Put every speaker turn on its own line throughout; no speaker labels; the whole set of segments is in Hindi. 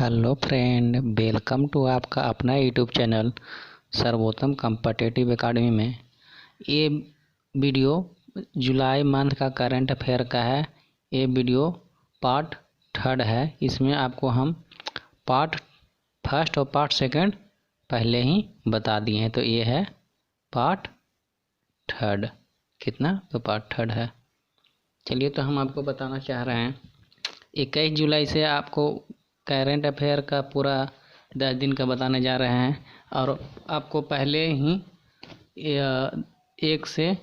हेलो फ्रेंड, वेलकम टू आपका अपना यूट्यूब चैनल सर्वोत्तम कॉम्पिटिटिव एकेडमी में। ये वीडियो जुलाई मंथ का करंट अफेयर का है। ये वीडियो पार्ट 3 है। इसमें आपको हम पार्ट 1 और पार्ट 2 पहले ही बता दिए हैं, तो ये है पार्ट 3। कितना? तो पार्ट 3 है। चलिए, तो हम आपको बताना चाह रहे हैं 21 जुलाई से आपको करंट अफेयर का पूरा 10 दिन का बताने जा रहे हैं, और आपको पहले ही 1 से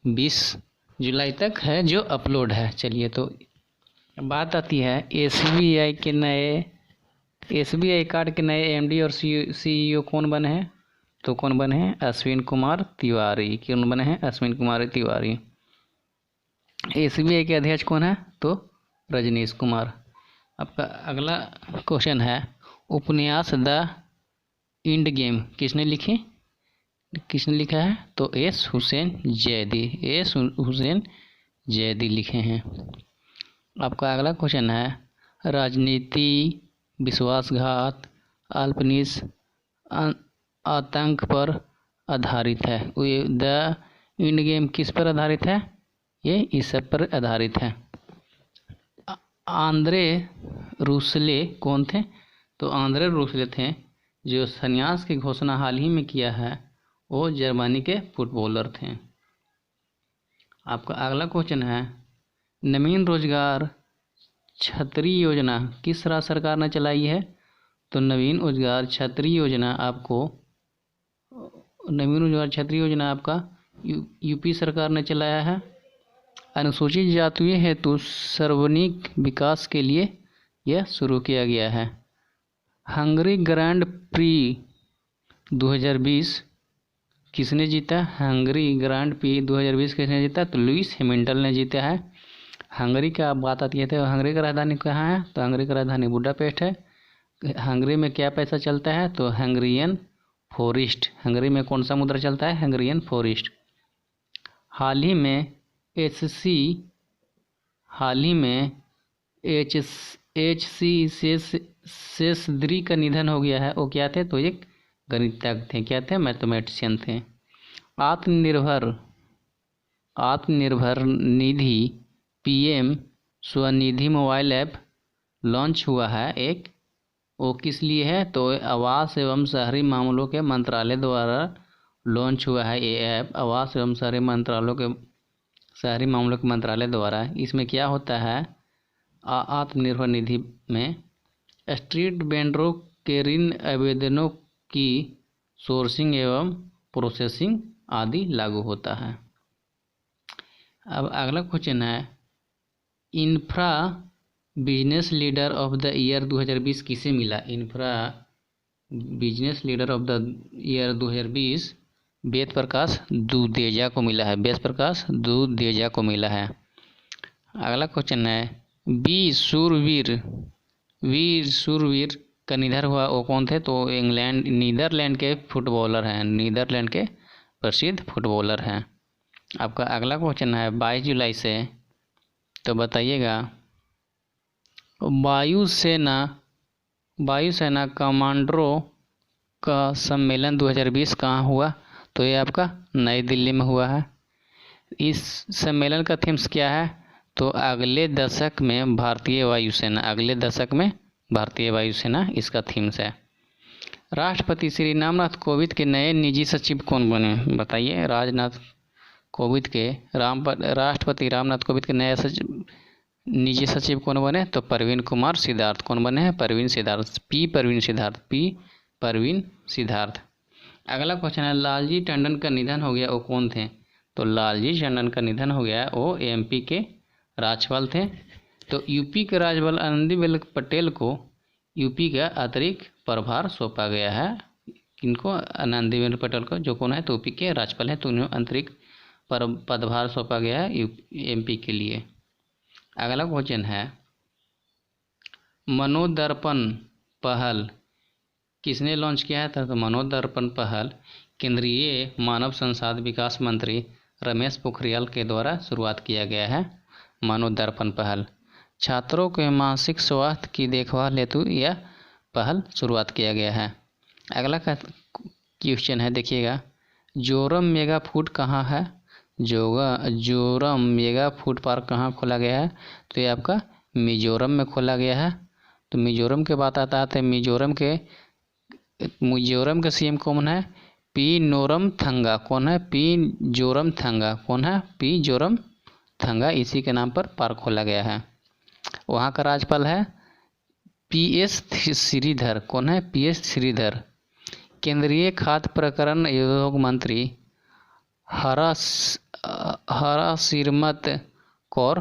20 जुलाई तक है जो अपलोड है। चलिए, तो बात आती है एसबीआई कार्ड के नए एमडी और सीईओ कौन बने हैं। तो कौन बने हैं? अश्विन कुमार तिवारी। कौन बने हैं? अश्विन कुमार तिवारी। एसबीआई के अध्यक्ष कौन है? तो रजनीश कुमार। आपका अगला क्वेश्चन है, उपन्यास द एंड गेम किसने लिखा है? तो एस हुसैन जैदी लिखे हैं। आपका अगला क्वेश्चन है, राजनीति, विश्वासघात, अल्पनिश आतंक पर आधारित है। द एंड गेम किस पर आधारित है? ये इस सब पर आधारित है। आंद्रे रूसले कौन थे? तो आंद्रे रूसले थे जो संन्यास की घोषणा हाल ही में किया है। वो जर्मनी के फुटबॉलर थे। आपका अगला क्वेश्चन है, नवीन रोजगार छतरी योजना किस राज्य सरकार ने चलाई है? तो नवीन रोजगार छतरी योजना आपका यूपी सरकार ने चलाया है। अनुसूचित जातियों हेतु सर्वांगीण विकास के लिए यह शुरू किया गया है। हंगरी ग्रैंड प्री 2020 किसने जीता? हंगरी ग्रैंड प्री 2020 किसने जीता? तो लुइस हैमिल्टन ने जीता है। हंगरी का बात आती है तो हंगरी का राजधानी कहाँ है? तो हंगरी का राजधानी बुडापेस्ट है। हंगरी में क्या पैसा चलता है? तो हंगरियन फॉरेस्ट। हंगरी में कौन सा मुद्रा चलता है? Hungarian forest. हाल ही में HC शेषद्री का निधन हो गया है। वो क्या थे? तो एक गणितज्ञ थे। क्या थे? मैथमेटिशियन थे। Atmanirbhar Nidhi PM Svanidhi mobile app launch हुआ है एक। वो किस लिए है? तो आवास एवं शहरी मामलों के मंत्रालय द्वारा लॉन्च हुआ है ये ऐप। आवास एवं शहरी मामलों के मंत्रालय द्वारा। इसमें क्या होता है? आत्मनिर्भर निधि में स्ट्रीट वेंडरों के ऋण आवेदनों की सोर्सिंग एवं प्रोसेसिंग आदि लागू होता है। अब अगला क्वेश्चन है, infra business leader of the year 2020 किसे मिला? Infra business leader of the year 2020 Ved Prakash Dudeja को मिला है। वेद प्रकाश दुदेजा को मिला है। अगला क्वेश्चन है, वीर शूरवीर का निधन हुआ। वो कौन थे? तो नीदरलैंड के फुटबॉलर हैं। नीदरलैंड के प्रसिद्ध फुटबॉलर हैं। आपका अगला क्वेश्चन है 22 जुलाई से, तो बताइएगा वायुसेना कमांडरों का सम्मेलन 2020 कहाँ हुआ? तो ये आपका नई दिल्ली में हुआ है। इस सम्मेलन का थीम्स क्या है? तो अगले दशक में भारतीय वायुसेना इसका थीम्स है। राष्ट्रपति श्री रामनाथ कोविंद के नए निजी सचिव कौन बने? बताइए। राष्ट्रपति रामनाथ कोविंद के नए निजी सचिव कौन बने? तो परवीन कुमार सिद्धार्थ। कौन बने हैं? परवीन सिद्धार्थ। अगला क्वेश्चन है, लालजी टंडन का निधन हो गया। वो कौन थे? तो लालजी टंडन का निधन हो गया। वो MP के राज्यपाल थे। तो यूपी के राज्यपाल आनंदीबेन पटेल को यूपी का अतिरिक्त प्रभार सौंपा गया है। किनको? आनंदीबेन पटेल को, जो कौन है? तो यूपी के राज्यपाल है, तो उन्हें अतिरिक्त पदभार सौंपा गया है MP के लिए। अगला क्वेश्चन है, मनोदर्पण पहल किसने लॉन्च किया है? तो मनोदर्पण पहल केंद्रीय मानव संसाधन विकास मंत्री रमेश पोखरियाल के द्वारा शुरुआत किया गया है। मनोदर्पण पहल छात्रों के मानसिक स्वास्थ्य की देखभाल हेतु यह पहल शुरुआत किया गया है। अगला क्वेश्चन है, देखिएगा, जोरम मेगा फूड कहाँ है? जोरम मेगा फूड पार्क कहाँ खोला गया है? तो ये आपका मिजोरम में खोला गया है। तो मिजोरम के बात आता है, मिजोरम के सीएम कौन है? पी जोरम थंगा। कौन है? पी जोरम थंगा। कौन है? पी जोरम थंगा। इसी के नाम पर पार्क खोला गया है। वहाँ का राज्यपाल है PS श्रीधर। कौन है? PS श्रीधर। केंद्रीय खाद्य प्रकरण उद्योग मंत्री हरसिमरत कौर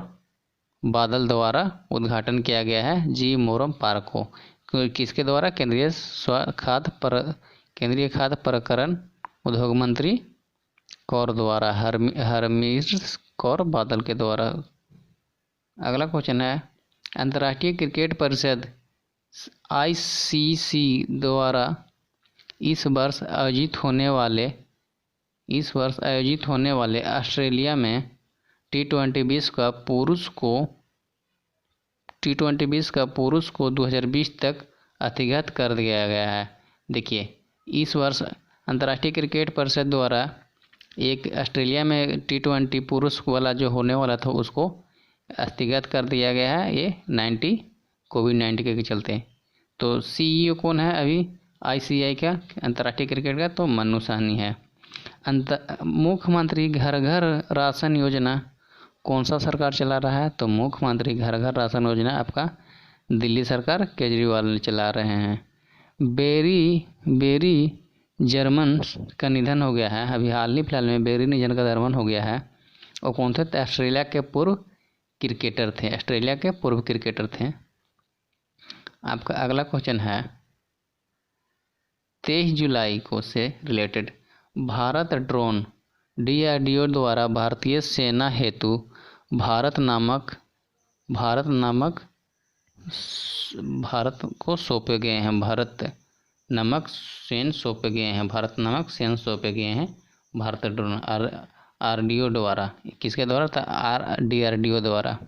बादल द्वारा उद्घाटन किया गया है जी मोरम पार्क को। किसके द्वारा? केंद्रीय खाद्य प्रकरण उद्योग मंत्री कौर द्वारा, हरसिमरत कौर बादल के द्वारा। अगला क्वेश्चन है, अंतर्राष्ट्रीय क्रिकेट परिषद ICC द्वारा इस वर्ष आयोजित होने वाले ऑस्ट्रेलिया में T20 विश्व का पुरुष को 2020 तक स्थगित कर दिया गया है। देखिए, इस वर्ष अंतर्राष्ट्रीय क्रिकेट परिषद द्वारा एक ऑस्ट्रेलिया में T20 पुरुष वाला जो होने वाला था उसको स्थगित कर दिया गया है, ये कोविड-19 के चलते। तो CEO कौन है अभी ICI का, अंतर्राष्ट्रीय क्रिकेट का? तो मनु साहनी है। मुख्यमंत्री घर घर राशन योजना कौन सा सरकार चला रहा है? तो मुख्यमंत्री घर घर राशन योजना आपका दिल्ली सरकार केजरीवाल ने चला रहे हैं। बेरी जर्मन का निधन हो गया है। अभी हाल ही फिलहाल में बेरी निधन का निधन हो गया है। और कौन थे? ऑस्ट्रेलिया के पूर्व क्रिकेटर थे। आपका अगला क्वेश्चन है, 23 जुलाई को से रिलेटेड, भारत ड्रोन DRDO द्वारा भारतीय सेना हेतु भारत को सौंपे गए हैं। भारत नामक सेना सौंपे गए हैं भारत ड्रोन RDO द्वारा। किसके द्वारा था? DRDO द्वारा।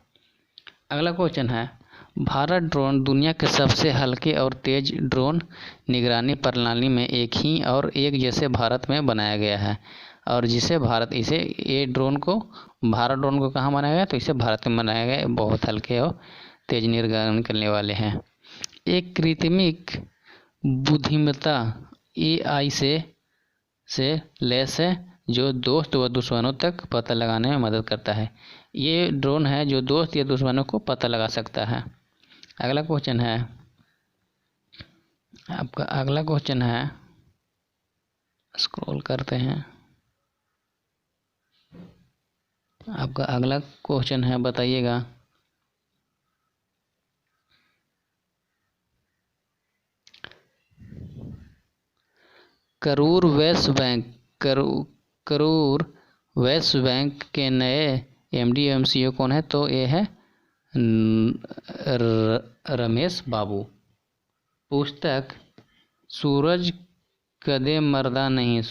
अगला क्वेश्चन है, भारत ड्रोन दुनिया के सबसे हल्के और तेज ड्रोन निगरानी प्रणाली में एक जैसे भारत में बनाया गया है। और भारत ड्रोन को कहाँ बनाया गया? तो इसे भारत में बनाया गया। बहुत हल्के और तेज निगरानी करने वाले हैं। एक कृत्रिमिक बुद्धिमत्ता AI से लैस है जो दोस्त व दुश्मनों तक पता लगाने में मदद करता है। ये ड्रोन है जो दोस्त या दुश्मनों को पता लगा सकता है। अगला क्वेश्चन है, स्क्रॉल करते हैं। आपका अगला क्वेश्चन है, बताइएगा, करूर वैश्य बैंक के नए MD एवं CEO कौन है? तो ये है रमेश बाबू। पुस्तक सूरज कदे मरदा नहीं,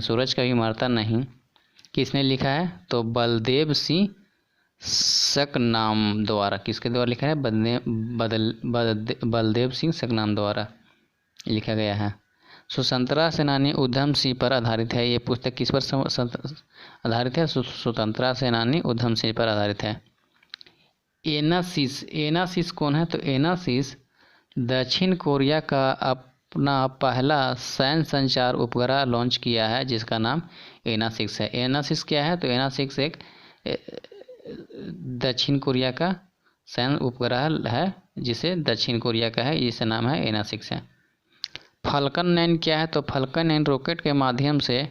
सूरज कभी मरता नहीं, किसने लिखा है? तो बलदेव सिंह सकनाम द्वारा। किसके द्वारा लिखा है? बलदेव सिंह सकनाम द्वारा लिखा गया है। स्वतंत्रता सेनानी उधम सिंह पर आधारित है। ये पुस्तक किस पर आधारित है? स्वतंत्रता सेनानी उधम सिंह पर आधारित है। एनासिस कौन है? तो एनासिस दक्षिण कोरिया का अपना पहला सैन्य संचार उपग्रह लॉन्च किया है जिसका नाम एनासिस है। एनासिस क्या है? तो एनासिस एक दक्षिण कोरिया का सैन्य उपग्रह है जिसे दक्षिण कोरिया का है, जिसका नाम है एनासिस है। फाल्कन 9 क्या है? तो फाल्कन 9 रॉकेट के माध्यम से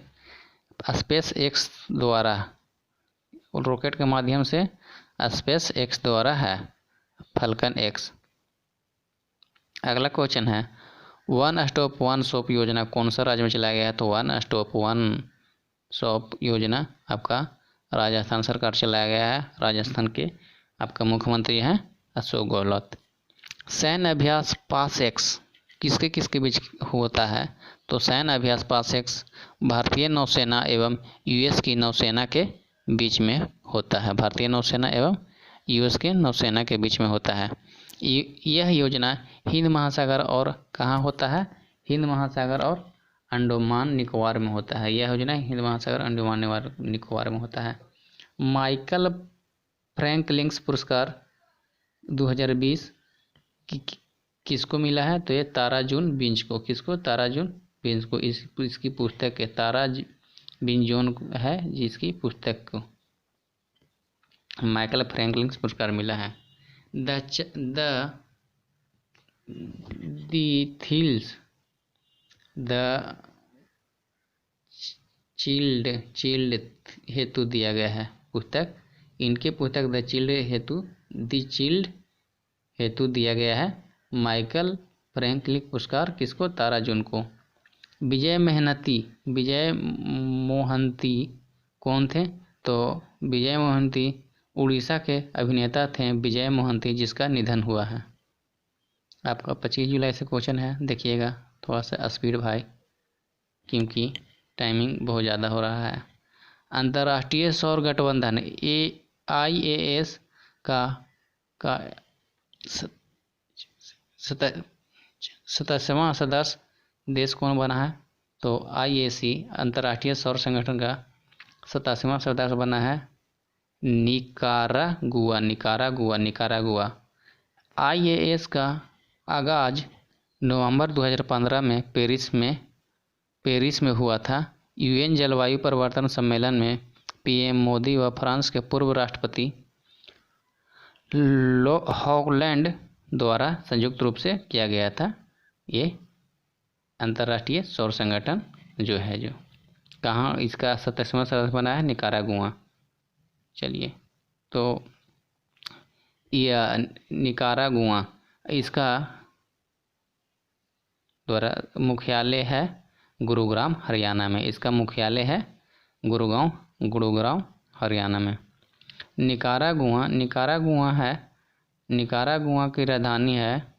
स्पेस एक्स द्वारा है, फाल्कन X। अगला क्वेश्चन है, वन स्टॉप वन शॉप योजना कौन सा राज्य में चलाया गया है? तो वन स्टॉप वन शॉप योजना आपका राजस्थान सरकार चलाया गया है। राजस्थान के आपका मुख्यमंत्री हैं अशोक गहलोत। सैन्य अभ्यास पास एक्स किसके बीच होता है? तो सैन्य अभ्यास पास एक्स भारतीय नौसेना एवं US की नौसेना के बीच में होता है। भारतीय नौसेना एवं US के नौसेना के बीच में होता है। यह योजना हिंद महासागर और कहाँ होता है? हिंद महासागर और अंडमान निकोबार में होता है। यह योजना हिंद महासागर अंडमान निकोबार में होता है। माइकल फ्रैंकलिन पुरस्कार 2020 किसको मिला है? तो ये तारा जून बिंज को। किसको? तारा जून बिंज को। इसकी पुस्तक है तारा बिंजोन है जिसकी पुस्तक को माइकल फ्रैंकलिन पुरस्कार मिला है। द चिल्ड हेतु दिया गया है पुस्तक। इनके पुस्तक द चिल्ड हेतु दिया गया है माइकल फ्रैंकलिन पुरस्कार किसको? तारा जून को। विजय मोहंती कौन थे? तो विजय मोहंती उड़ीसा के अभिनेता थे विजय मोहंती, जिसका निधन हुआ है। आपका 25 जुलाई से क्वेश्चन है, देखिएगा थोड़ा सा स्पीड भाई, क्योंकि टाइमिंग बहुत ज़्यादा हो रहा है। अंतर्राष्ट्रीय सौर गठबंधन IAS का 27वां सदस्य देश कौन बना है? तो IAC अंतर्राष्ट्रीय सौर संगठन का 87वां सदस्य बना है निकारागुआ। IAS का आगाज नवंबर 2015 में पेरिस में हुआ था। UN जलवायु परिवर्तन सम्मेलन में PM मोदी व फ्रांस के पूर्व राष्ट्रपति हॉलैंड द्वारा संयुक्त रूप से किया गया था। ये अंतर्राष्ट्रीय सौर संगठन जो है, जो कहाँ इसका 27वां सदस्य बना है? निकारागुआ। चलिए, तो यह निकारागुआ इसका द्वारा मुख्यालय है गुरुग्राम हरियाणा में। इसका मुख्यालय है गुरुग्राम हरियाणा में। निकारागुआ की राजधानी है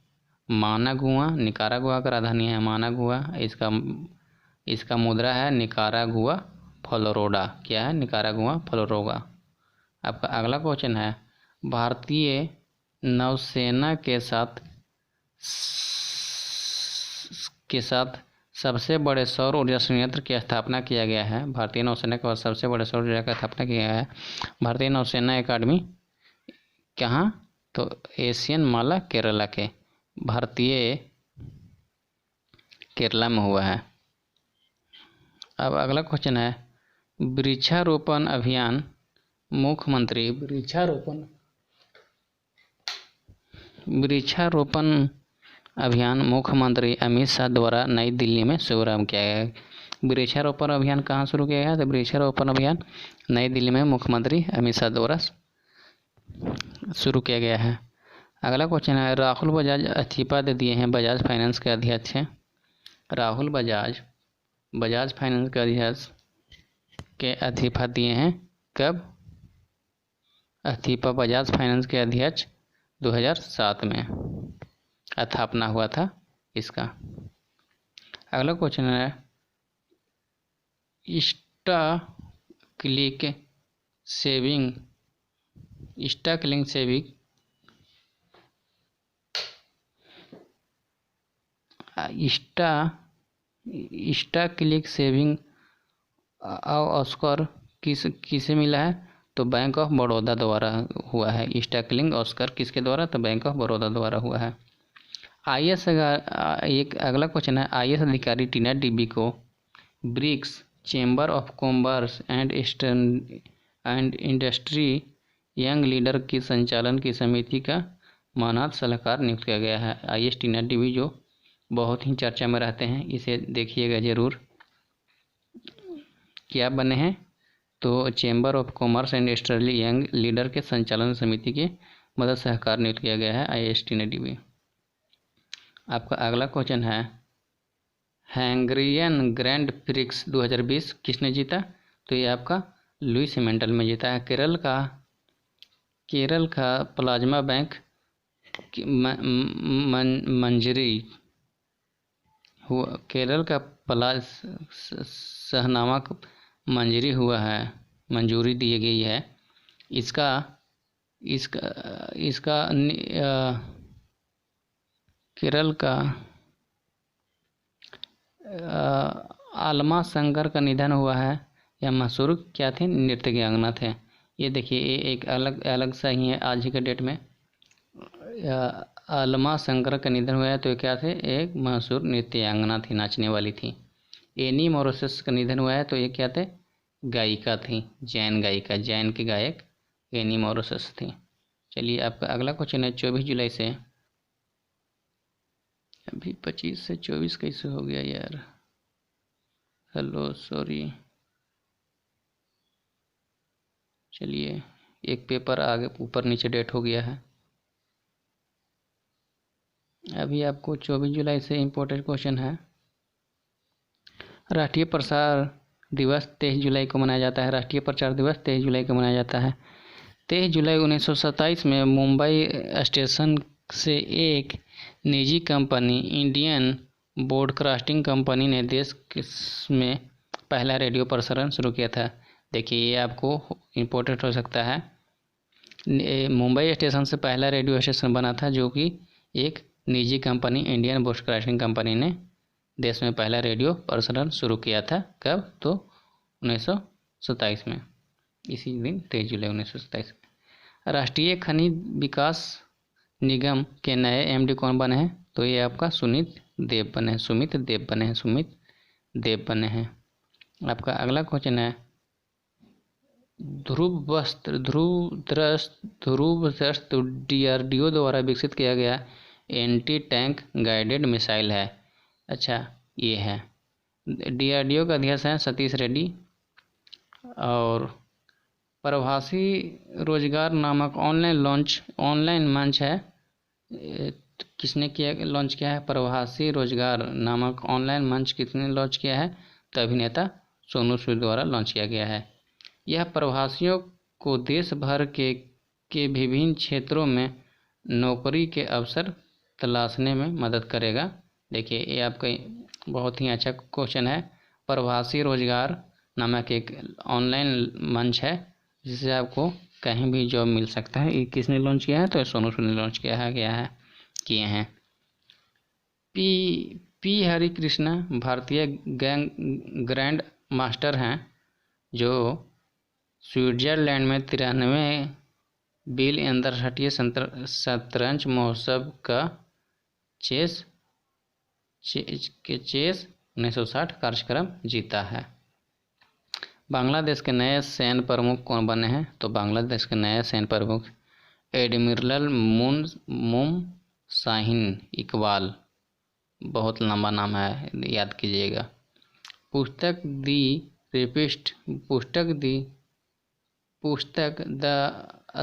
मानागुआ। निकारागुआ की राजधानी है मानागुआ। इसका मुद्रा है निकारागुआ फ्लोरोडा। क्या है? निकारागुआ फ्लोरोडा। आपका अगला क्वेश्चन है, भारतीय नौसेना के साथ सबसे बड़े सौर ऊर्जा संयंत्र की स्थापना किया गया है। भारतीय नौसेना के पास सबसे बड़े सौर ऊर्जा की स्थापना किया गया है भारतीय नौसेना अकादमी। कहाँ? तो एशियन माला केरला के भारतीय केरला में हुआ है। अब अगला क्वेश्चन है, वृक्षारोपण अभियान मुख्यमंत्री अमित शाह द्वारा नई दिल्ली में शुभारंभ किया गया है। वृक्षारोपण अभियान कहाँ शुरू किया गया? तो वृक्षारोपण अभियान नई दिल्ली में मुख्यमंत्री अमित शाह द्वारा शुरू किया गया है। अगला क्वेश्चन है, राहुल बजाज इस्तीफा दे दिए हैं। बजाज फाइनेंस के अध्यक्ष हैं राहुल बजाज फाइनेंस के अध्यक्ष के इस्तीफा दिए हैं। कब इस्तीफा? बजाज फाइनेंस के अध्यक्ष 2007 में स्थापना हुआ था इसका। अगला क्वेश्चन है, इंस्टा क्लिक सेविंग ऑस्कर किसे मिला है? तो बैंक ऑफ बड़ौदा द्वारा हुआ है। इंस्टा क्लिक ऑस्कर किसके द्वारा? तो बैंक ऑफ बड़ौदा द्वारा हुआ है। एक अगला क्वेश्चन है, IAS अधिकारी टीना डीबी को BRICS chamber of commerce and industry young leader की संचालन की समिति का मानद सलाहकार नियुक्त किया गया है। IAS टीना डीबी जो बहुत ही चर्चा में रहते हैं, इसे देखिएगा जरूर। क्या बने हैं? तो chamber of commerce and industrial young leader के संचालन समिति के मदद सलाहकार नियुक्त किया गया है IAS टीना डीबी। आपका अगला क्वेश्चन है, हंगेरियन ग्रैंड प्रिक्स 2020 किसने जीता? तो ये आपका लुइस हैमिल्टन में जीता है। केरल का प्लाज्मा बैंक मंजूरी हुआ। केरल का सहनामा मंजूरी दी गई है। इसका केरल का आलमा शंकर का निधन हुआ है। यह मशहूर क्या थे? नृत्यज्ञांगना थे। ये देखिए, ये एक अलग अलग सा ही है आज ही के डेट में। आलमा शंकर का निधन हुआ है तो ये क्या थे? एक मशहूर नृत्यांगना थी, नाचने वाली थी। एनी मोरोसस का निधन हुआ है तो ये क्या थे? गायिका थी, जैन गायिका, जैन की गायक एनी मोरोसस थी। चलिए, आपका अगला क्वेश्चन है 24 जुलाई से। अभी 25 से 24 कैसे हो गया यार? Hello, sorry. चलिए, एक पेपर आगे ऊपर नीचे डेट हो गया है। अभी आपको 24 जुलाई से इम्पोर्टेंट क्वेश्चन है। राष्ट्रीय प्रसार दिवस 23 जुलाई को मनाया जाता है। राष्ट्रीय प्रसार दिवस 23 जुलाई को मनाया जाता है। 23 जुलाई 1927 में मुंबई स्टेशन से एक निजी कंपनी इंडियन ब्रॉडकास्टिंग कंपनी ने देश में पहला रेडियो प्रसारण शुरू किया था। देखिए, ये आपको इम्पोर्टेंट हो सकता है। मुंबई स्टेशन से पहला रेडियो स्टेशन बना था, जो कि एक निजी कंपनी इंडियन ब्रॉडकास्टिंग कंपनी ने देश में पहला रेडियो प्रसारण शुरू किया था। कब? तो 1927 में, इसी दिन 23 जुलाई 1927 में। राष्ट्रीय खनिज विकास निगम के नए एमडी कौन बने हैं? तो ये आपका सुमित देव बने हैं। सुमित देव बने हैं। आपका अगला क्वेश्चन है ध्रुवद्रष्ट डीआरडीओ द्वारा विकसित किया गया एंटी टैंक गाइडेड मिसाइल है। अच्छा, ये है। डीआरडीओ का अध्यक्ष है सतीश रेड्डी। और प्रवासी रोजगार नामक ऑनलाइन मंच है, किसने लॉन्च किया है? प्रवासी रोजगार नामक ऑनलाइन मंच किसने लॉन्च किया है? तो अभिनेता सोनू सूद द्वारा लॉन्च किया गया है। यह प्रवासियों को देश भर के विभिन्न क्षेत्रों में नौकरी के अवसर तलाशने में मदद करेगा। देखिए, ये आपका बहुत ही अच्छा क्वेश्चन है। प्रवासी रोजगार नामक एक ऑनलाइन मंच है, जिससे आपको कहीं भी जॉब मिल सकता है। ये किसने लॉन्च किया है? तो सोनू सूद ने लॉन्च किए हैं। पी हरि कृष्णा भारतीय ग्रैंड मास्टर हैं, जो स्विट्जरलैंड में 93 बिल अंतर्राष्ट्रीय शतरंज महोत्सव का चेस 1960 कार्यक्रम जीता है। बांग्लादेश के नए सैन्य प्रमुख कौन बने हैं? तो बांग्लादेश के नए सैन्य प्रमुख एडमिरल मुम शाहीन इकबाल, बहुत लंबा नाम है, याद कीजिएगा। पुस्तक द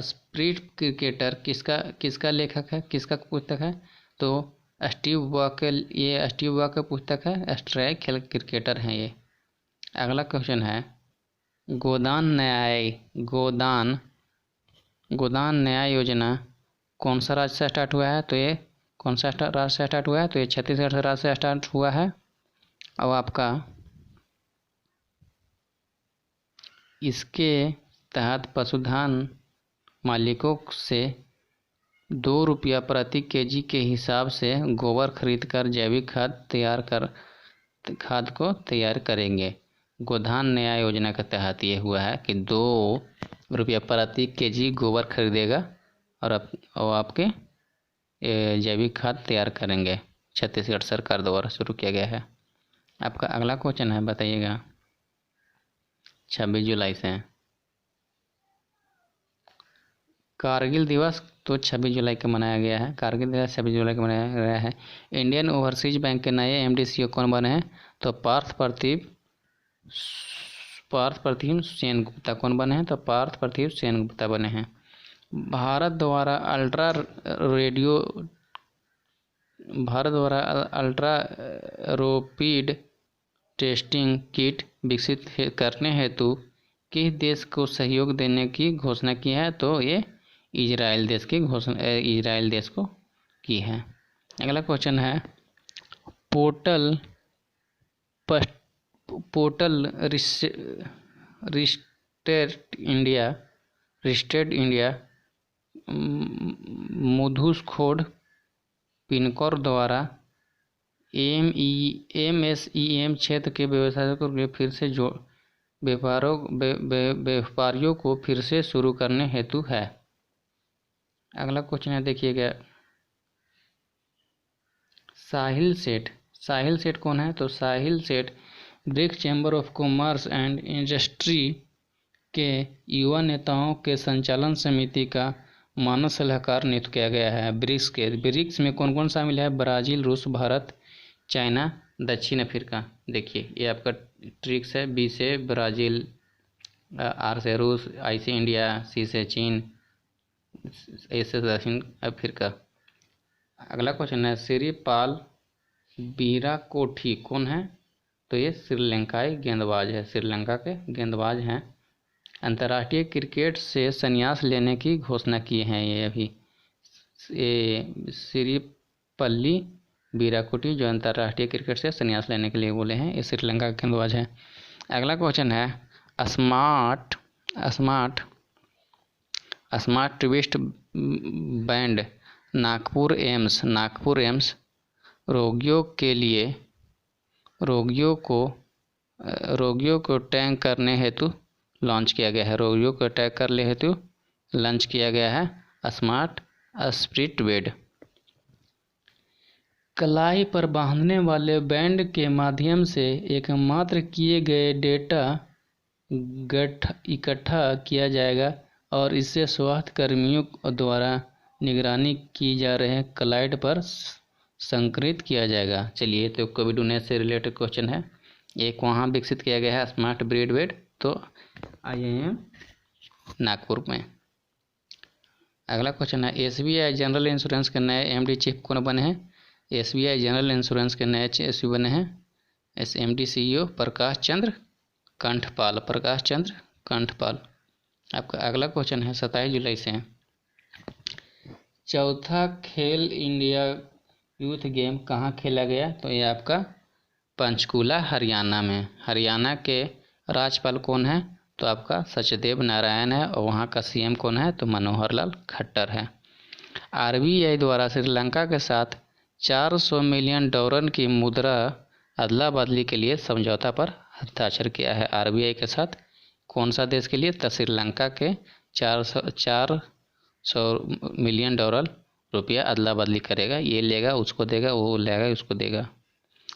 स्पिरिट क्रिकेटर किसका लेखक है? किसका पुस्तक है? तो स्टीव वॉकर। ये स्टीव वॉकर पुस्तक है। ऑस्ट्रेलियाई खेल क्रिकेटर हैं ये। अगला क्वेश्चन है गोदान न्याय योजना कौन सा राज्य से स्टार्ट हुआ है? तो ये कौन सा राज्य से स्टार्ट हुआ है? तो ये छत्तीसगढ़ राज्य से स्टार्ट हुआ है। और आपका इसके तहत पशुधन मालिकों से 2 रुपया प्रति केजी के हिसाब से गोबर खरीदकर जैविक खाद को तैयार करेंगे। गोदान न्याय योजना के तहत ये हुआ है कि 2 रुपया प्रति केजी गोबर खरीदेगा और आपके जैविक खाद तैयार करेंगे। छत्तीसगढ़ सरकार द्वारा शुरू किया गया है। आपका अगला क्वेश्चन है, बताइएगा। 26 जुलाई से कारगिल दिवस तो 26 जुलाई को मनाया गया है। कारगिल दिवस 26 जुलाई को मनाया गया है। इंडियन ओवरसीज बैंक के नए एमडी सीईओ कौन बने हैं? तो पार्थ प्रतीम सेन गुप्ता कौन बने हैं? तो पार्थ प्रतीम सेन गुप्ता बने हैं। भारत द्वारा अल्ट्रा रैपिड टेस्टिंग किट विकसित करने हेतु किस देश को सहयोग देने की घोषणा की है? तो ये इजराइल देश को की है। अगला क्वेश्चन है पोर्टल रिस्टेड इंडिया मुधुसखोड पिनकोर द्वारा MSEM क्षेत्र के व्यवसायों को फिर से व्यापारियों को फिर से शुरू करने हेतु है। अगला क्वेश्चन है, देखिएगा, साहिल सेठ कौन है? तो Sahil Seth BRICS chamber of commerce and industry के युवा नेताओं के संचालन समिति का मानव सलाहकार नियुक्त किया गया है। ब्रिक्स में कौन कौन शामिल है? ब्राज़ील, रूस, भारत, चाइना, दक्षिण अफ्रीका। देखिए ये आपका ट्रिक्स है। बी से ब्राज़ील, आर से रूस, आई से इंडिया, सी से चीन, ए से दक्षिण अफ्रीका। अगला क्वेश्चन है, सिरिपाल वीराकोठी कौन है? तो ये श्रीलंकाई गेंदबाज है, श्रीलंका के गेंदबाज हैं। अंतर्राष्ट्रीय क्रिकेट से संन्यास लेने की घोषणा की है ये अभी, सिरिपल्ली वीराकोटी जो अंतर्राष्ट्रीय क्रिकेट से संन्यास लेने के लिए बोले हैं, ये श्रीलंका के गेंदबाज है। अगला क्वेश्चन है, smart twist band Nagpur AIIMS रोगियों को टैग करने हेतु लॉन्च किया गया है। रोगियों को टैग करने हेतु लॉन्च किया गया है स्मार्ट स्पिरिट बेड। कलाई पर बांधने वाले बैंड के माध्यम से एकमात्र किए गए डेटा इकट्ठा किया जाएगा और इससे स्वास्थ्य कर्मियों द्वारा निगरानी की जा रहे क्लाइंट पर संकलित किया जाएगा। चलिए, तो कोविड-19 से रिलेटेड क्वेश्चन है। एक वहाँ विकसित किया गया है स्मार्ट ब्रिड बेड, तो IIM नागपुर में। अगला क्वेश्चन है, SBI जनरल इंश्योरेंस के नए MD चीफ कौन बने हैं? SBI जनरल इंश्योरेंस के नए चीफ बने हैं MD CEO प्रकाश चंद्र कंठपाल। आपका अगला क्वेश्चन है 27 जुलाई से, चौथा खेल इंडिया यूथ गेम कहाँ खेला गया? तो ये आपका पंचकूला हरियाणा में। हरियाणा के राज्यपाल कौन है? तो आपका सचदेव नारायण है। और वहाँ का CM कौन है? तो मनोहर लाल खट्टर है। RBI द्वारा श्रीलंका के साथ $400 मिलियन की मुद्रा अदला बदली के लिए समझौता पर हस्ताक्षर किया है। RBI के साथ कौन सा देश के लिए? तो श्रीलंका के $400 मिलियन रुपया अदला बदली करेगा। ये लेगा उसको देगा, वो लेगा उसको देगा,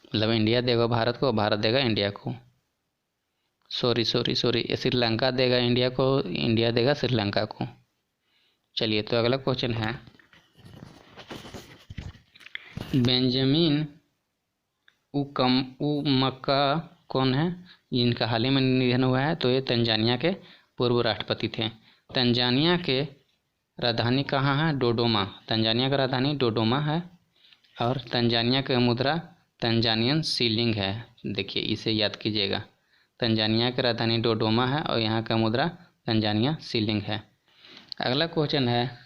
मतलब इंडिया देगा भारत को, भारत देगा इंडिया को। सॉरी, श्रीलंका देगा इंडिया को, इंडिया देगा श्रीलंका को। चलिए, तो अगला क्वेश्चन है, बेंजामिन उमक्का कौन है? जिनका हाल ही में निधन हुआ है। तो ये तंजानिया के पूर्व राष्ट्रपति थे। तंजानिया के राजधानी कहाँ है? डोडोमा। तंजानिया का राजधानी डोडोमा है और तंजानिया का मुद्रा तंजानियन सीलिंग है। देखिए, इसे याद कीजिएगा। तंजानिया की राजधानी डोडोमा है और यहाँ का मुद्रा तंजानिया सीलिंग है। अगला क्वेश्चन है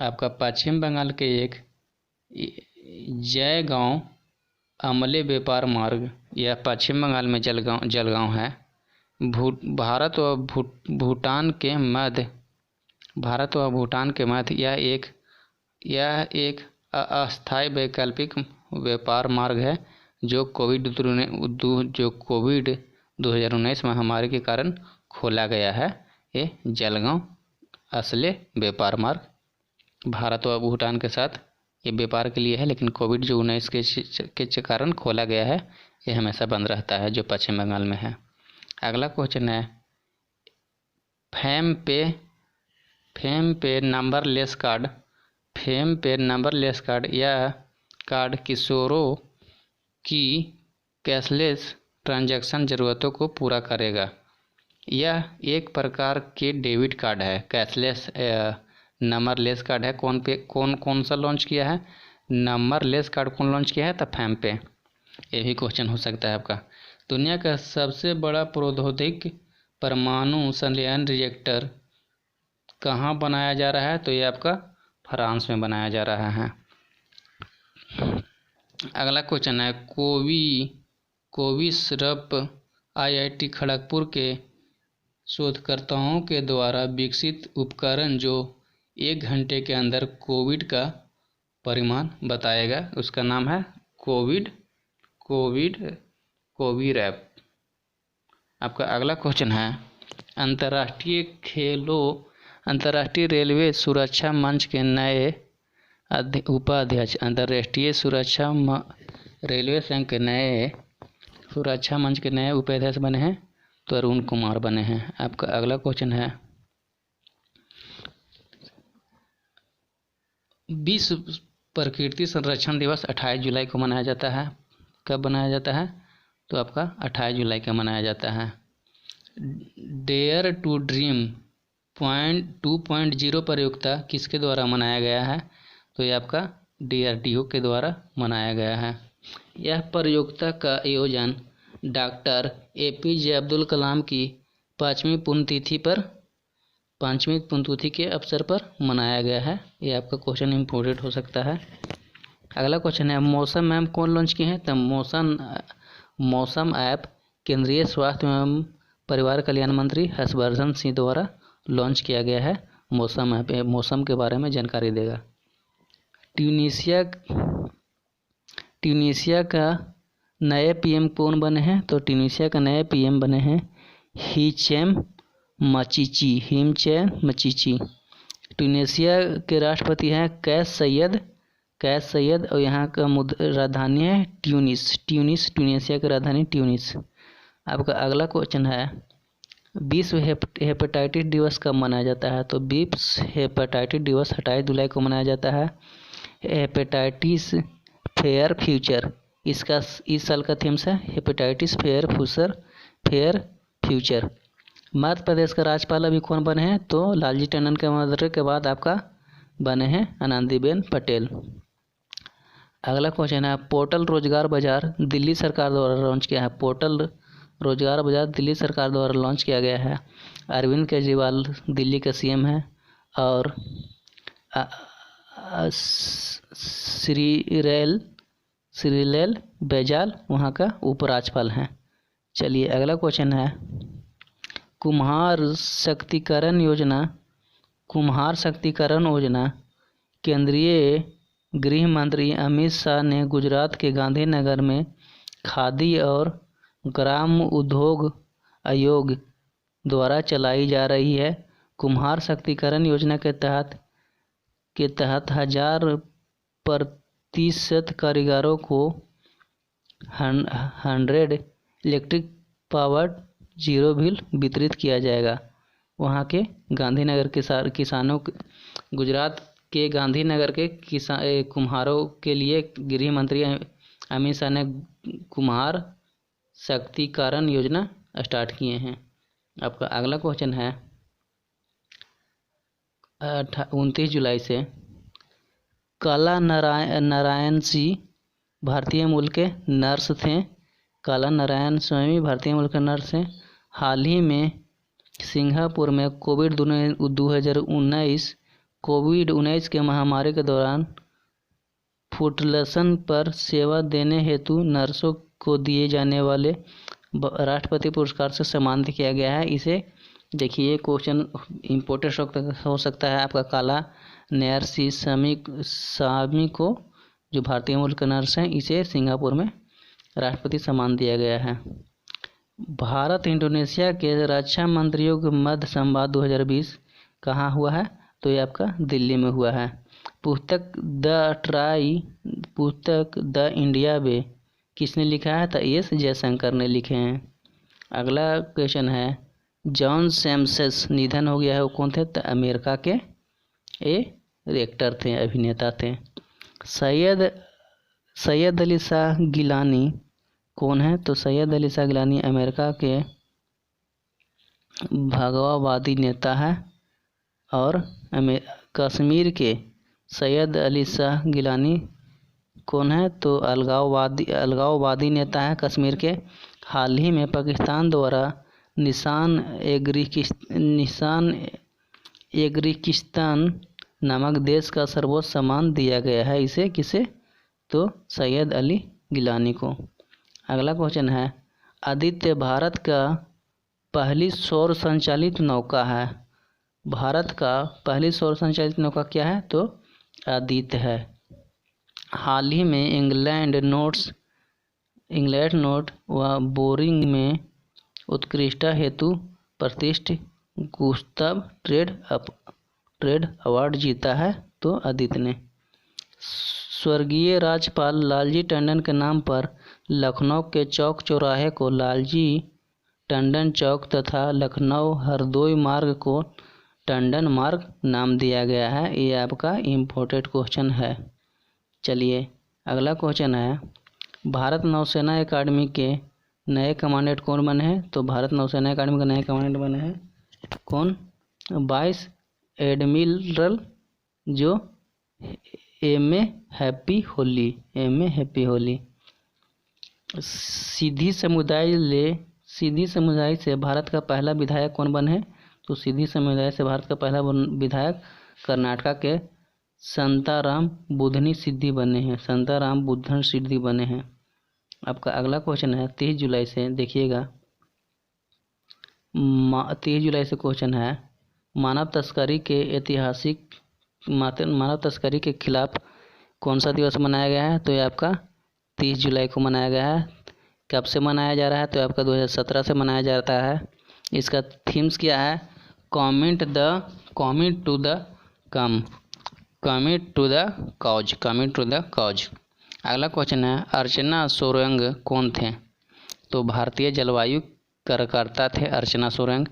आपका, पश्चिम बंगाल के एक जयगांव अमले व्यापार मार्ग, यह पश्चिम बंगाल में जलगांव है। भारत व भूटान के मध्य यह एक अस्थायी वैकल्पिक व्यापार मार्ग है जो कोविड 2019 महामारी के कारण खोला गया है। ये जलगांव असले व्यापार मार्ग भारत व भूटान के साथ ये व्यापार के लिए है, लेकिन कोविड-19 के कारण खोला गया है। ये हमेशा बंद रहता है, जो पश्चिम बंगाल में है। अगला क्वेश्चन है, फेम पे नंबरलेस कार्ड यह कार्ड किशोरों की कैशलेस ट्रांजैक्शन ज़रूरतों को पूरा करेगा। यह एक प्रकार के डेबिट कार्ड है। कैशलेस नंबरलेस कार्ड है। कौन सा लॉन्च किया है? नंबरलेस कार्ड कौन लॉन्च किया है? तो फेम पे। ये भी क्वेश्चन हो सकता है आपका। दुनिया का सबसे बड़ा प्रौद्योगिक परमाणु संलयन रिएक्टर कहाँ बनाया जा रहा है? तो ये आपका फ्रांस में बनाया जा रहा है। अगला क्वेश्चन है, कोविसरप IIT खड़गपुर के शोधकर्ताओं के द्वारा विकसित उपकरण जो 1 घंटे के अंदर कोविड का परिवहन बताएगा। उसका नाम है कोविरैप। आपका अगला क्वेश्चन है अंतर्राष्ट्रीय रेलवे सुरक्षा मंच के नए उपाध्यक्ष। अंतर्राष्ट्रीय रेलवे संघ के नए सुरक्षा मंच के नए उपाध्यक्ष बने हैं तो अरुण कुमार बने हैं। आपका अगला क्वेश्चन है विश्व प्रकृति संरक्षण दिवस 28 जुलाई को मनाया जाता है। कब मनाया जाता है? तो आपका 28 जुलाई को मनाया जाता है। डेयर टू ड्रीम 2.0 प्रयोगिता किसके द्वारा मनाया गया है? तो ये आपका DRDO के द्वारा मनाया गया है। यह प्रयोगिता का आयोजन डॉक्टर APJ अब्दुल कलाम की 5वीं पुण्यतिथि के अवसर पर मनाया गया है। ये आपका क्वेश्चन इम्पोर्टेंट हो सकता है। अगला क्वेश्चन है मौसम ऐप कौन लॉन्च किए हैं? तो मौसम ऐप केंद्रीय स्वास्थ्य एवं परिवार कल्याण मंत्री हर्षवर्धन सिंह द्वारा लॉन्च किया गया है। मौसम ऐप मौसम के बारे में जानकारी देगा। ट्यूनीशिया का नए PM कौन बने हैं? तो ट्यूनीशिया का नए PM बने हैं हिचेम मचीची। ट्यूनीशिया के राष्ट्रपति हैं कैस सैयद और यहाँ का राजधानी है ट्यूनिस। ट्यूनीशिया की राजधानी ट्यूनिस। आपका अगला क्वेश्चन है विश्व हेपेटाइटिस दिवस कब मनाया जाता है? तो विश्व हेपेटाइटिस दिवस 28 जुलाई को मनाया जाता है। हेपेटाइटिस फेयर फ्यूचर इस साल का थीम्स है hepatitis fair future. Madhya Pradesh का राज्यपाल अभी कौन बने हैं? तो लालजी टंडन के मर्डर के बाद आपका बने हैं आनंदीबेन पटेल। अगला क्वेश्चन है पोर्टल रोजगार बाजार दिल्ली सरकार द्वारा लॉन्च किया है। पोर्टल रोजगार बाजार दिल्ली सरकार द्वारा लॉन्च किया गया है। अरविंद केजरीवाल दिल्ली का CM है और श्रीलेल बैजाल वहाँ का उपराज्यपाल हैं। चलिए अगला क्वेश्चन है कुम्हार शक्तिकरण योजना केंद्रीय गृह मंत्री अमित शाह ने गुजरात के गांधीनगर में खादी और ग्राम उद्योग आयोग द्वारा चलाई जा रही है। कुम्हार शक्तिकरण योजना के तहत 1000% कारीगरों को 100 इलेक्ट्रिक पावर्ड जीरो व्हील वितरित किया जाएगा। वहाँ के गांधीनगर के किसानों गुजरात के गांधीनगर के कुम्हारों के लिए गृह मंत्री अमित शाह ने कुम्हार शक्तिकरण योजना स्टार्ट किए हैं। आपका अगला क्वेश्चन है 29 जुलाई से काला नारायण सिंह भारतीय मूल के नर्स थे। काला नारायण स्वामी भारतीय मूल के नर्स हैं। हाल ही में सिंगापुर में कोविड-19 के महामारी के दौरान फुटलसन पर सेवा देने हेतु नर्सों को दिए जाने वाले राष्ट्रपति पुरस्कार से सम्मानित किया गया है। इसे देखिए क्वेश्चन इम्पोर्टेंट हो सकता है आपका काला नारायण सिंह स्वामी को जो भारतीय मूल के नर्स हैं इसे सिंगापुर में राष्ट्रपति सम्मान दिया गया है। भारत इंडोनेशिया के रक्षा मंत्रियों के मध्य संवाद 2020 कहाँ हुआ है? तो ये आपका दिल्ली में हुआ है। पुस्तक द इंडिया वे किसने लिखा है? तो एस जयशंकर ने लिखे हैं। अगला क्वेश्चन है जॉन सैम्सेस निधन हो गया है। वो कौन थे? तो अमेरिका के एक्टर थे, अभिनेता थे। सैयद अली शाह गिलानी कौन है? तो सैयद अली शाह गिलानी अमेरिका के भगवावादी नेता है। और कश्मीर के सैयद अली शाह गिलानी कौन है? तो अलगाववादी नेता है कश्मीर के। हाल ही में पाकिस्तान द्वारा निशान एग्रिकिस्तान नामक देश का सर्वोच्च सम्मान दिया गया है। इसे किसे? तो सैयद अली गिलानी को। अगला क्वेश्चन है आदित्य भारत का पहली सौर संचालित नौका है। भारत का पहली सौर संचालित नौका क्या है? तो आदित्य है। हाल ही में इंग्लैंड नोट व बोरिंग में उत्कृष्टता हेतु प्रतिष्ठित गुस्ताव ट्रेड अवार्ड जीता है। तो अदिति ने। स्वर्गीय राज्यपाल लालजी टंडन के नाम पर लखनऊ के चौक चौराहे को लालजी टंडन चौक तथा लखनऊ हरदोई मार्ग को टंडन मार्ग नाम दिया गया है। ये आपका इम्पोर्टेंट क्वेश्चन है। चलिए अगला क्वेश्चन है, भारत नौसेना अकादमी के नए कमांडेंट कौन बने हैं? तो भारत नौसेना अकादमी के नए कमांडेंट बने हैं कौन? वाइस एडमिरल जो एम.ए. हैप्पी होली। सिंधी समुदाय से भारत का पहला विधायक कौन बने हैं? तो सिंधी समुदाय से भारत का पहला विधायक कर्नाटक के संताराम बुधनी सिद्धि बने हैं। आपका अगला क्वेश्चन है 30 जुलाई से, देखिएगा 30 जुलाई से क्वेश्चन है, मानव तस्करी के खिलाफ कौन सा दिवस मनाया गया है? तो ये आपका 30 जुलाई को मनाया गया है। कब से मनाया जा रहा है? तो आपका 2017 से मनाया जाता है। इसका थीम्स क्या है? Commit to the cause. अगला क्वेश्चन है, अर्चना सोरंग कौन थे? तो भारतीय जलवायु कार्यकर्ता थे अर्चना सोरंग।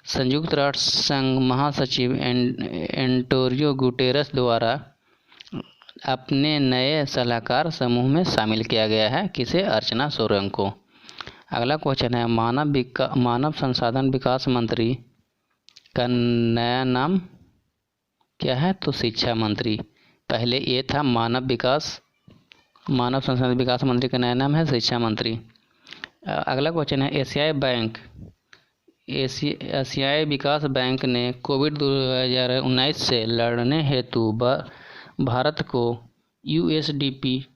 संयुक्त राष्ट्र संघ महासचिव एंटोनियो गुटेरस द्वारा अपने नए सलाहकार समूह में शामिल किया गया है। किसे? अर्चना सोरंग को। अगला क्वेश्चन है, मानव संसाधन विकास मंत्री का नया नाम क्या है? तो शिक्षा मंत्री। पहले ये था मानव संसाधन विकास मंत्री का नया नाम है शिक्षा मंत्री। अगला क्वेश्चन है, एशियाई विकास बैंक ने कोविड 2019 से लड़ने हेतु भारत को यूएसडीपी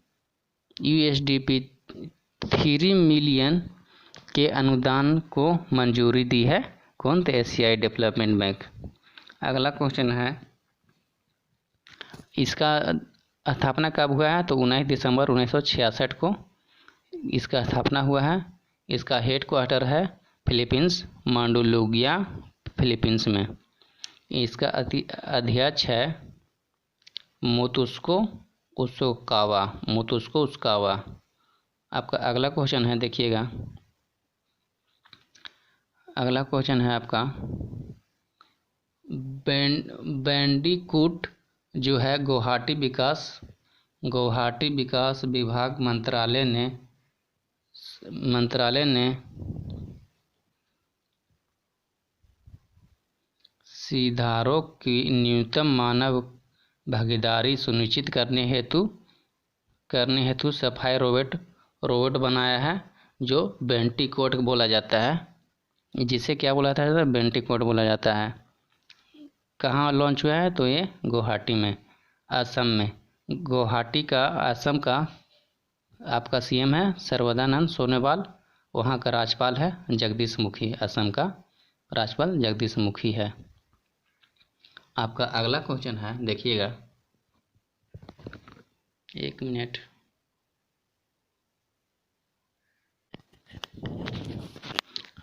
3 मिलियन के अनुदान को मंजूरी दी है। कौन? तो एशियाई डेवलपमेंट बैंक। अगला क्वेश्चन है, इसका स्थापना कब हुआ है? तो 19 दिसंबर 1966 को इसका स्थापना हुआ है। इसका हेड क्वार्टर है फिलीपींस, मांडुलुगिया फिलीपींस में। इसका अध्यक्ष है मोत्सुको उस्कावा। आपका अगला क्वेश्चन है, देखिएगा अगला क्वेश्चन है आपका, बैंडिकूट जो है गुवाहाटी विकास विभाग मंत्रालय ने सीधारों की न्यूनतम मानव भागीदारी सुनिश्चित करने हेतु सफाई रोबोट बनाया है, जो बैंडिकूट बोला जाता है। जिसे क्या बोला जाता है? बैंडिकूट बोला जाता है। कहाँ लॉन्च हुआ है? तो ये गुवाहाटी में, असम में। गुवाहाटी का असम का आपका सीएम है सर्बानंद सोनोवाल। वहाँ का राज्यपाल है जगदीश मुखी। असम का राज्यपाल जगदीश मुखी है। आपका अगला क्वेश्चन है, देखिएगा 1 मिनट।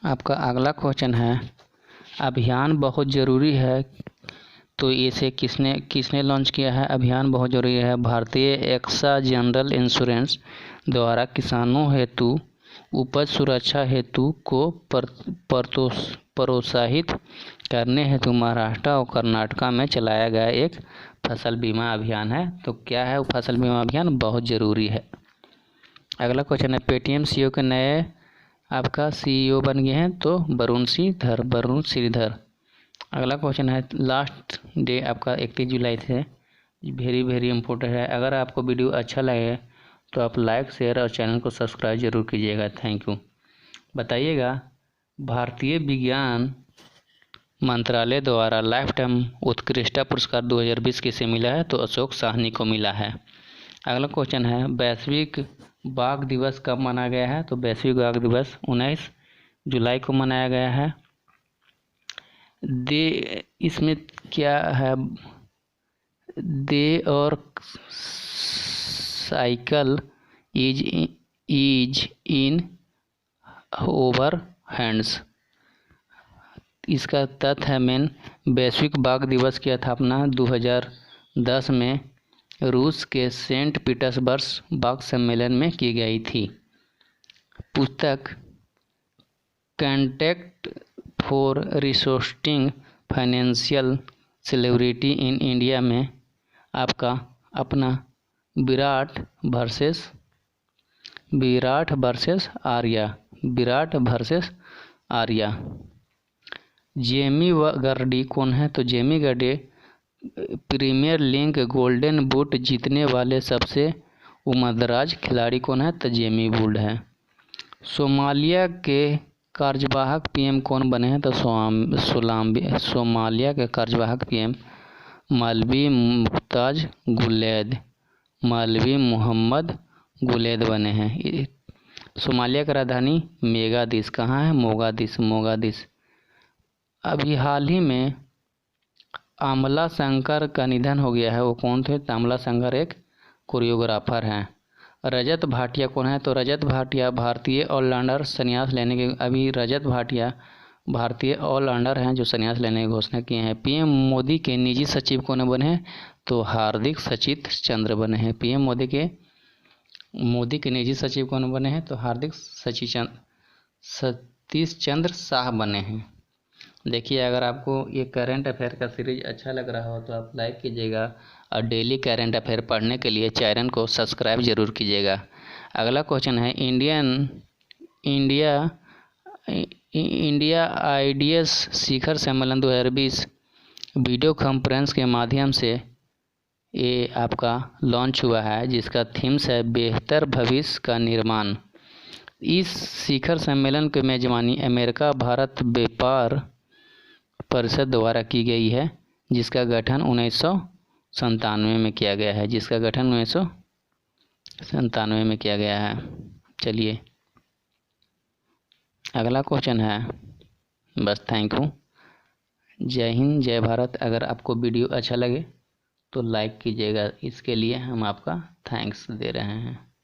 आपका अगला क्वेश्चन है, अभियान बहुत ज़रूरी है। तो इसे किसने लॉन्च किया है? अभियान बहुत ज़रूरी है भारतीय एक्सा जनरल इंश्योरेंस द्वारा किसानों हेतु उपज सुरक्षा हेतु को प्रोत्साहित करने हेतु महाराष्ट्र और कर्नाटक में चलाया गया एक फसल बीमा अभियान है। तो क्या है वो फसल बीमा अभियान? बहुत ज़रूरी है। अगला क्वेश्चन है, पेटीएम सीईओ के नए आपका सीईओ बन गए हैं। तो वरुण श्रीधर। अगला क्वेश्चन है, लास्ट डे आपका 31 जुलाई थे। वेरी इम्पोर्टेंट है। अगर आपको वीडियो अच्छा लगे तो आप लाइक शेयर और चैनल को सब्सक्राइब जरूर कीजिएगा। Thank you. बताइएगा, भारतीय विज्ञान मंत्रालय द्वारा लाइफ टाइम उत्कृष्टता पुरस्कार 2020 किसे मिला है? तो अशोक साहनी को मिला है। अगला क्वेश्चन है, वैश्विक बाघ दिवस कब मनाया गया है? तो वैश्विक बाघ दिवस 19 जुलाई को मनाया गया है। इसमें क्या है? दे और cycle is in over hands. इसका तथ्य है मेन। वैश्विक बाघ दिवस की स्थापना 2010 में रूस के सेंट पीटर्सबर्ग बाघ सम्मेलन में की गई थी। पुस्तक contact for resourcing financial celebrity in India में आपका अपना Virat versus Arya. Jamie Vardy कौन है? तो Jamie Vardy Premier League golden boot जीतने वाले सबसे उम्रदराज खिलाड़ी कौन है? तो जेमी वुड है। सोमालिया के कार्यवाहक पीएम कौन बने हैं? तो सोमालिया के कार्यवाहक पीएम मौलवी मोहम्मद गुलेद बने हैं। सोमालिया की राजधानी मोगादिश कहाँ है? मोगादिश। अभी हाल ही में अमला शंकर का निधन हो गया है। वो कौन थे? अमला शंकर एक कोरियोग्राफर हैं। रजत भाटिया कौन है? तो रजत भाटिया भारतीय ऑलराउंडर संन्यास लेने के रजत भाटिया भारतीय ऑलराउंडर हैं जो संन्यास लेने की घोषणा किए हैं। पीएम मोदी के निजी सचिव कौन बने हैं? तो हार्दिक सतीश चंद्र बने हैं। पीएम मोदी के निजी सचिव कौन बने हैं? तो हार्दिक सतीश चंद्र शाह बने हैं। देखिए, अगर आपको ये करंट अफेयर का सीरीज अच्छा लग रहा हो तो आप लाइक कीजिएगा और डेली करंट अफेयर पढ़ने के लिए चैनल को सब्सक्राइब जरूर कीजिएगा। अगला क्वेश्चन है इंडिया आईडीएस शिखर सम्मेलन 2020 वीडियो कॉन्फ्रेंस के माध्यम से ये आपका लॉन्च हुआ है, जिसका थीम्स है बेहतर भविष्य का निर्माण। इस शिखर सम्मेलन की मेजबानी अमेरिका भारत व्यापार परिषद द्वारा की गई है, जिसका गठन 1997 में किया गया है। चलिए अगला क्वेश्चन है। बस थैंक यू। जय हिंद, जय भारत। अगर आपको वीडियो अच्छा लगे तो लाइक कीजिएगा, इसके लिए हम आपका थैंक्स दे रहे हैं।